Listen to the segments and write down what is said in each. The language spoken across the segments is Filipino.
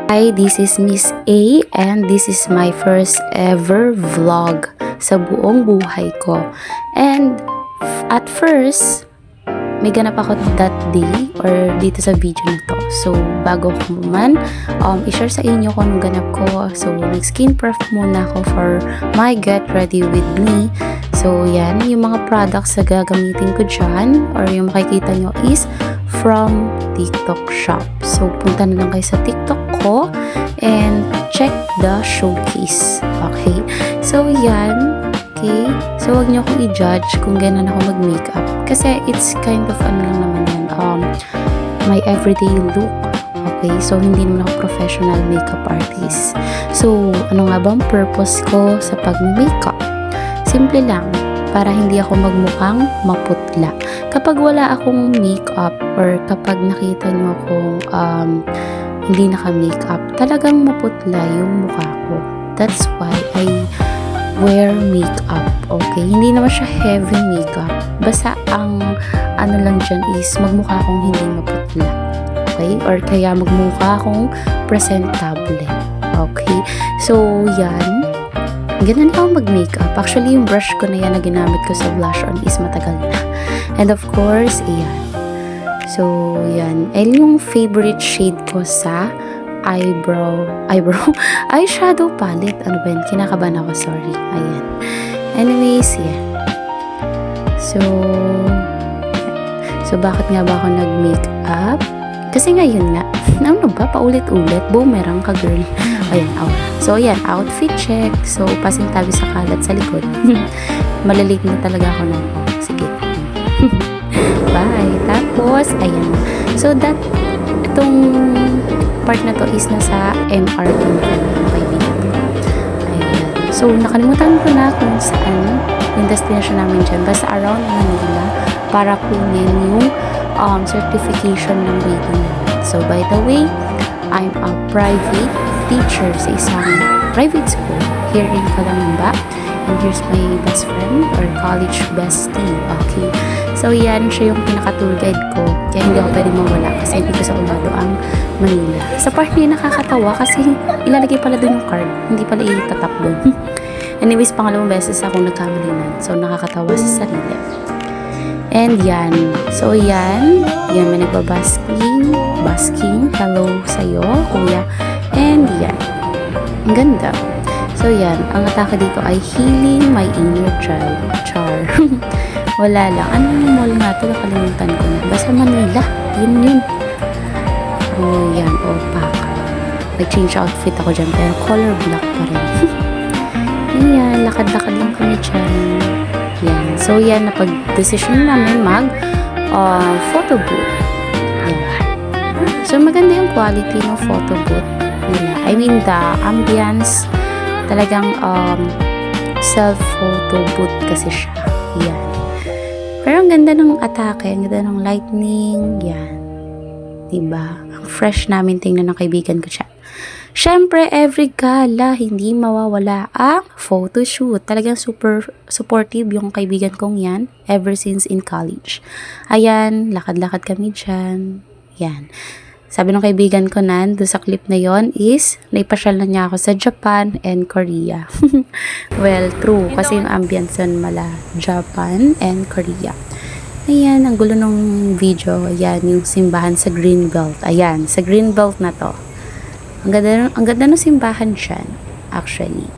Hi, this is Miss A and this is my first ever vlog sa buong buhay ko. And at first, may ganap ako that day or dito sa video na to. So, bago ko man, i-share sa inyo kung anong ganap ko. So, nag-skin prep muna ako for my get ready with me. So, yan, yung mga products na gagamitin ko dyan or yung makikita nyo is from TikTok shop. So, punta na lang kayo sa TikTok ko and check the showcase. Okay? So, yan. Okay? So, wag nyo akong i-judge kung gano'n ako mag-makeup. Kasi, it's kind of ano lang naman yan. My everyday look. Okay? So, hindi naman ako professional makeup artist. So, ano nga bang purpose ko sa pag-makeup? Simple lang. Para hindi ako magmukhang maputla. Kapag wala akong makeup or kapag nakita nyo akong hindi naka-makeup, talagang maputla yung mukha ko. That's why I wear makeup. Okay? Hindi naman siya heavy makeup. Basta ang ano lang dyan is magmukha akong hindi maputla. Okay? Or kaya magmukha akong presentable. Okay? So, yan. Ganun lang ako mag-makeup. Actually, yung brush ko na yan na ginamit ko sa blush on is matagal na. And of course, ayan. So, yan. And yung favorite shade ko sa eyeshadow palette. Ano ba yun? Kinakabahan ako, sorry. Ayan. Anyways, yan. So, bakit nga ba ako nag-makeup? Kasi ngayon nga, ano ba? Paulit-ulit. Boomerang ka, girl. Ayan, So, ayan, outfit check. So, pasintabi sa kalat sa likod. Malilate na talaga ako na. Sige. Bye. Tapos, ayan. So, itong part na to is nasa MRT na kaibigan ko. Ayan. So, nakalimutan ko na kung saan yung destination namin dyan. Basta around Manila para kunin yung certification ng reading namin. So, by the way, I'm a private teacher sa isang private school here in Calamba. And here's my best friend or college bestie. Okay. So, yan siya yung pinaka-tour guide ko. Kaya hindi ako pwede mawala kasi dito sa Ulado ang Manila. Sa part niya nakakatawa kasi ilalagay pala doon yung card. Hindi pala itatap doon. Anyways, pangalawang beses akong nagkamalinan. So, nakakatawa sa sarili. And yan. So, yan. Yan, may nagbabasking. Basking. Hello sa'yo, kuya. And yan. Ang ganda. So, yan. Ang atake dito ay healing my inner child. Char. Wala lang. Ano yung mall nga ito? Nakalimutan ko na. Basta Manila. Yun. Oh, yan. Opaque. Nag-change outfit ako dyan. Pero color black pa rin. Ayan. Lakad-lakad lang kami dyan. Yan. So, yan. Napag-decision namin photo booth. Yan. So, maganda yung quality ng photo booth nila. I mean, the ambience, talagang self-photo booth kasi siya. Yan. Pero ang ganda ng atake, ang ganda ng lightning. Yan. Diba? Ang fresh namin tingnan ng kaibigan ko siya. Siyempre, every gala, hindi mawawala ang photoshoot. Talagang super supportive yung kaibigan kong yan ever since in college. Ayan, lakad-lakad kami dyan. Yan. Sabi ng kaibigan ko doon sa clip na yon is, naipasyal na niya ako sa Japan and Korea. Well, true. Kasi yung ambience nun Japan and Korea. Ayan, ang gulo ng video. Ayan, yung simbahan sa Greenbelt. Ayan, sa Greenbelt na to. Ang ganda ng simbahan dyan, actually.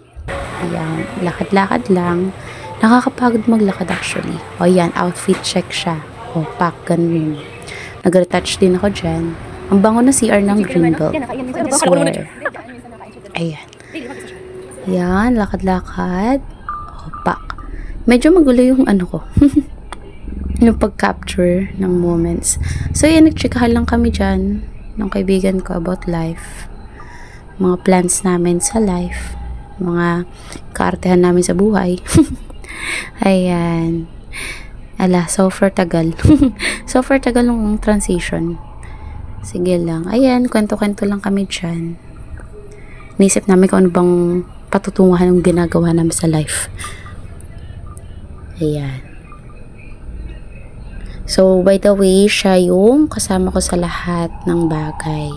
Ayan, lakad-lakad lang. Nakakapagod maglakad actually. O ayan, outfit check siya. O, pack, ganun. Nag-retouch din ako dyan. Ang bango na CR ng Greenbelt. Swear. Ayan. Ayan, lakad-lakad. O, pack. Medyo magulo yung ano ko. Yung pag-capture ng moments. So, ayan, nagchikahan lang kami dyan ng kaibigan ko about life. Mga plans namin sa life. Mga kaartehan namin sa buhay. Ayan. Ala, so far tagal. So far tagal ng transition. Sige lang. Ayan, kwento-kwento lang kami dyan. Naisip namin kung ano bang patutunguhan ng ginagawa namin sa life. Ayan. So, by the way, siya yung kasama ko sa lahat ng bagay.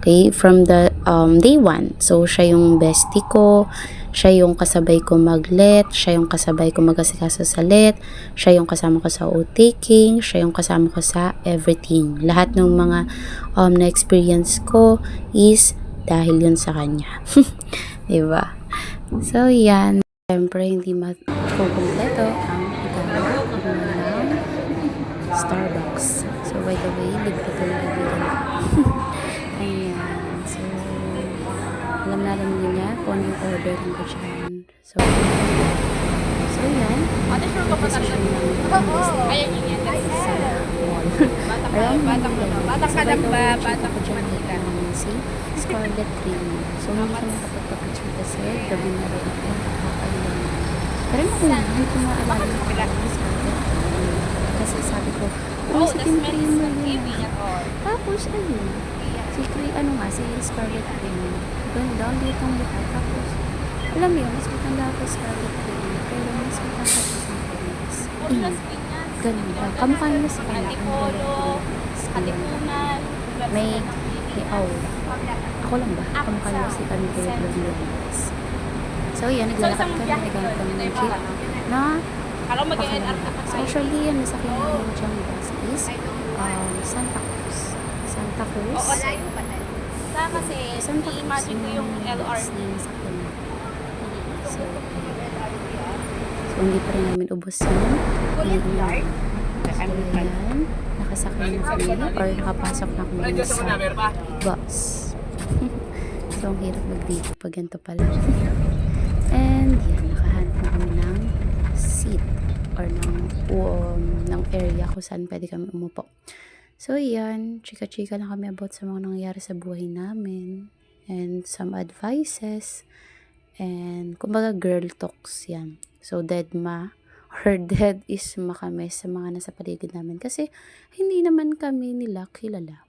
Okay, from the day one. So, siya yung bestie ko, siya yung kasabay ko mag-let, siya yung kasabay ko mag-asikaso sa let, siya yung kasama ko sa taking, siya yung kasama ko sa everything. Lahat ng mga na-experience ko is dahil yun sa kanya. Diba? So, yan. Siyempre, hindi makukumpleto ang pagkakaroon ng Starbucks. So, by the way, libre ko na kaibigan ko. Ayan. So, alam na rin niya kung ano yung ordering ko dyan. So, yan. Ate, sure ka pa talaga? Ayan yun yan. Sa mall. Batang ka lang ba? Batang ka Manila. Si Scarlet Queen. So, hindi ko nakapagpapicture kasi gabi na rin ako nakakailan. Pero hindi ko maalala yung Scarlet Queen. Kasi sabi ko, Oh, si the Tim smell is Creamer not yun. giving at all. Tapos, si Scarlet Queen. Ganda, ang liit ang buhay. Tapos, alam mo yun, mas matanda ako Scarlet Queen. Pero mas matanda ko sa Pilipinas. Ganda. Kamukha nila sa kanya. Antipolo, Katipunan, May aura. Ako lang ba? Kamukha nila si Camille Pilipinas. So, yan. Naglalakad ka na. Naglalakad kami ng jeep na Alam mag-NR ka so, actually, yan. Nasa kanya ng diyang bus is Santa Cruz. Santa Cruz. Oo, layo pa na. Kasi, Santa Cruz. i-imagine ko yung LRT. So, hindi pa rin namin ubos yun. Ayan. Nakasakay na kami or nakapasok na kami sa bus. So, ang hirap mag-date pag ganito pala. And, yan. Nakahanap na kami ng seat or ng area kung saan pwede kami umupo. So, yan. Chika-chika lang kami about sa mga nangyayari sa buhay namin. And some advices. And, kumbaga, girl talks yan. So, deadma or dead is kami sa mga nasa paligid namin. Kasi, hindi naman kami nila kilala.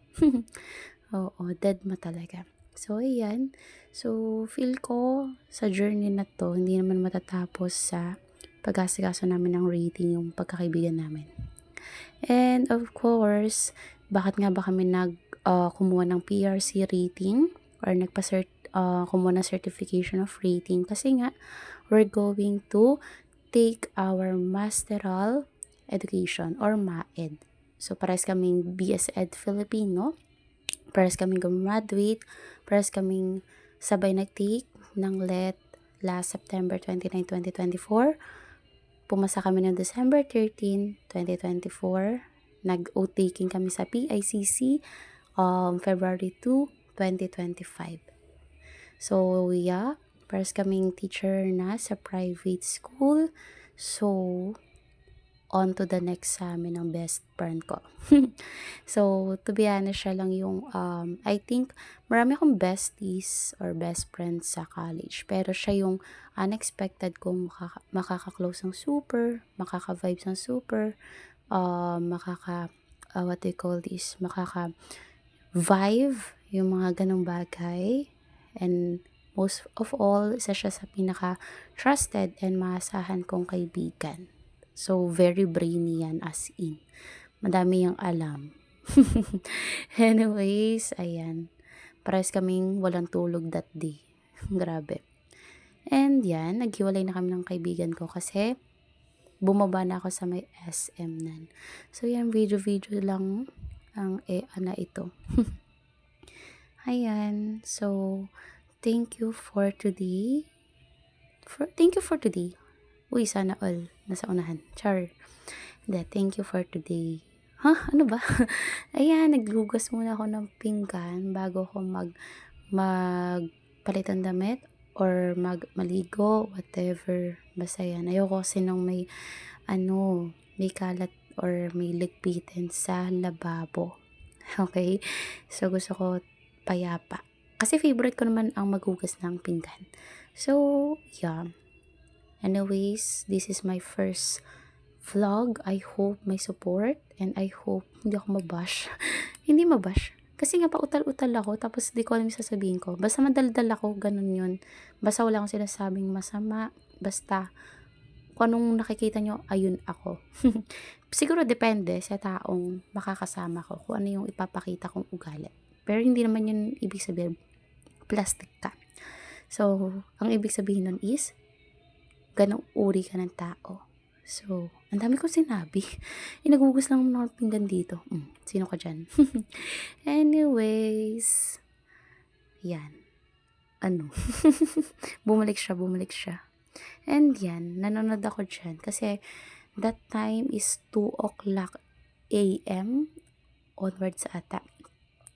Oo, deadma talaga. So, ayan. So, feel ko sa journey na to, hindi naman matatapos sa pag-asikaso namin ng rating yung pagkakaibigan namin. And, of course, bakit nga ba kami kumuha ng PRC rating or kumuha ng certification of rating? Kasi nga, we're going to take our masteral education or MAED. So, parehas kaming BS Ed Filipino, parehas kaming graduate, parehas kaming sabay nag-take ng LET last September 29, 2024. Pumasa kami ng December 13, 2024. Nag-o-taking kami sa PICC February 2, 2025. So, yeah. Parehas kaming teacher na sa private school. So, on to the next sa amin ng best friend ko. So, to be honest, siya lang yung, I think, marami akong besties or best friends sa college. Pero siya yung unexpected kong makaka-close ng super, makaka-vibes ng super, what do you call this, makaka-vibe, yung mga ganong bagay. And, most of all, isa siya sa pinaka-trusted and maasahan kong kaibigan. So, very brainy yan as in. Madami yung alam. Anyways, ayan. Parehas kaming walang tulog that day. Grabe. And yan, naghiwalay na kami ng kaibigan ko kasi bumaba na ako sa may SM nan. So, yan, video lang ang ito. Ayan. So, thank you for today. Uy, sana all nasa unahan. Char. Hindi, thank you for today. Ano ba? Ayan, naglugas muna ako ng pinggan bago ako magpalit ng damit or maligo, whatever. Basta yan. Ayoko kasi nung may kalat or may ligpitin sa lababo. Okay? So, gusto ko payapa. Kasi favorite ko naman ang maghugas ng pinggan. So, yeah. Anyways, this is my first vlog. I hope may support and I hope hindi ako mabash. Hindi mabash. Kasi nga pa utal-utal ako tapos di ko alam yung sasabihin ko. Basta madaldal ako, ganun yun. Basta wala akong sinasabing masama. Basta kung anong nakikita nyo, ayun ako. Siguro depende sa taong makakasama ko kung ano yung ipapakita kong ugali. Pero hindi naman yun ibig sabihin, plastic ka. So, ang ibig sabihin nun is, ganong uri ka ng tao. So, ang dami ko sinabi. Inagugus lang ng pinggan dito. Sino ka dyan? Anyways, yan. Ano? bumalik siya. And yan, nanonood ako dyan. Kasi, that time is 2 o'clock a.m. onwards ata.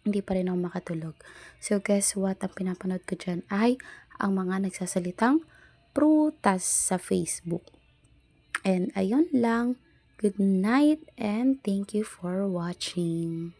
Hindi pa rin ako makatulog. So, guess what? Ang pinapanood ko dyan ay ang mga nagsasalitang prutas sa Facebook. And ayun lang. Good night and thank you for watching.